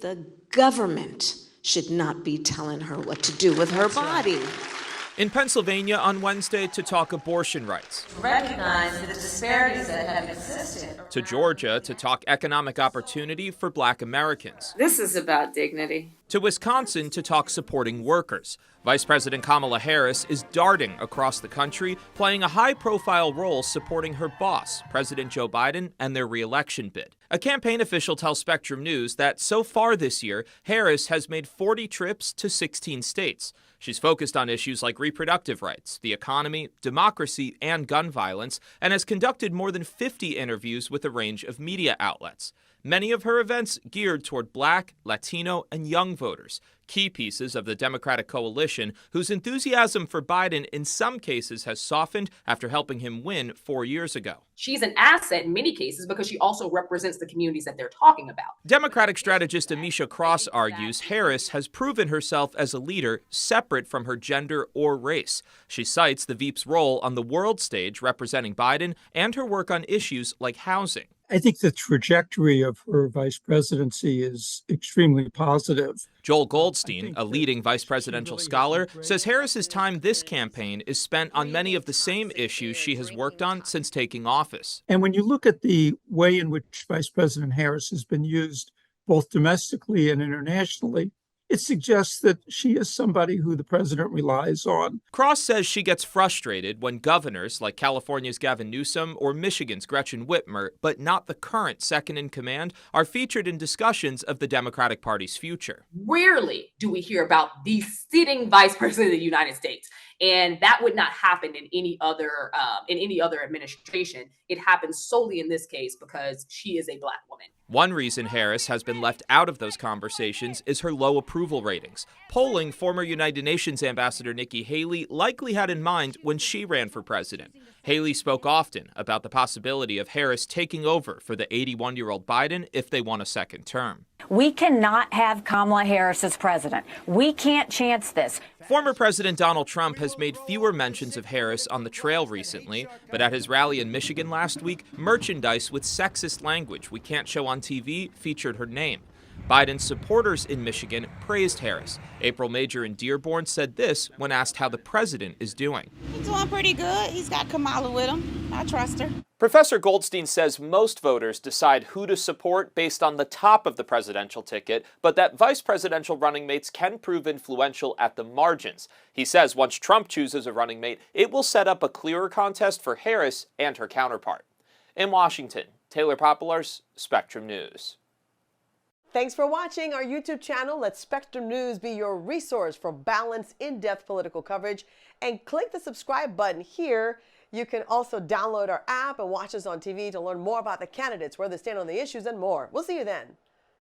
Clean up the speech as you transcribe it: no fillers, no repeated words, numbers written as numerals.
The government should not be telling her what to do with her body. In Pennsylvania on Wednesday to talk abortion rights. Recognize the disparities that have existed. To Georgia to talk economic opportunity for Black Americans. This is about dignity. To Wisconsin to talk supporting workers. Vice President Kamala Harris is darting across the country, playing a high-profile role supporting her boss, President Joe Biden, and their re-election bid. A campaign official tells Spectrum News that so far this year, Harris has made 40 trips to 16 states. She's focused on issues like reproductive rights, the economy, democracy, and gun violence, and has conducted more than 50 interviews with a range of media outlets. Many of her events geared toward Black, Latino, and young voters, key pieces of the Democratic coalition whose enthusiasm for Biden in some cases has softened after helping him win 4 years ago. She's an asset in many cases because she also represents the communities that they're talking about. Democratic strategist Amisha Cross argues Harris has proven herself as a leader separate from her gender or race. She cites the Veep's role on the world stage representing Biden and her work on issues like housing. I think the trajectory of her vice presidency is extremely positive. Joel Goldstein, a leading vice presidential scholar, says Harris's time this campaign is spent on many of the same issues she has worked on since taking office. And when you look at the way in which Vice President Harris has been used both domestically and internationally, it suggests that she is somebody who the president relies on. Cross says she gets frustrated when governors like California's Gavin Newsom or Michigan's Gretchen Whitmer, but not the current second in command, are featured in discussions of the Democratic Party's future. Rarely do we hear about the sitting vice president of the United States. And that would not happen in any other administration. It happens solely in this case because she is a Black woman. One reason Harris has been left out of those conversations is her low approval ratings. Polling former United Nations Ambassador Nikki Haley likely had in mind when she ran for president. Haley spoke often about the possibility of Harris taking over for the 81-year-old Biden if they won a second term. We cannot have Kamala Harris as president. We can't chance this. Former President Donald Trump has made fewer mentions of Harris on the trail recently, but at his rally in Michigan last week, merchandise with sexist language we can't show on TV featured her name. Biden's supporters in Michigan praised Harris. April Major in Dearborn said this when asked how the president is doing. He's doing pretty good. He's got Kamala with him. I trust her. Professor Goldstein says most voters decide who to support based on the top of the presidential ticket, but that vice presidential running mates can prove influential at the margins. He says once Trump chooses a running mate, it will set up a clearer contest for Harris and her counterpart. In Washington, Taylor Poplar's Spectrum News. Thanks for watching our YouTube channel. Let Spectrum News be your resource for balanced, in-depth political coverage. And click the subscribe button here. You can also download our app and watch us on TV to learn more about the candidates, where they stand on the issues, and more. We'll see you then.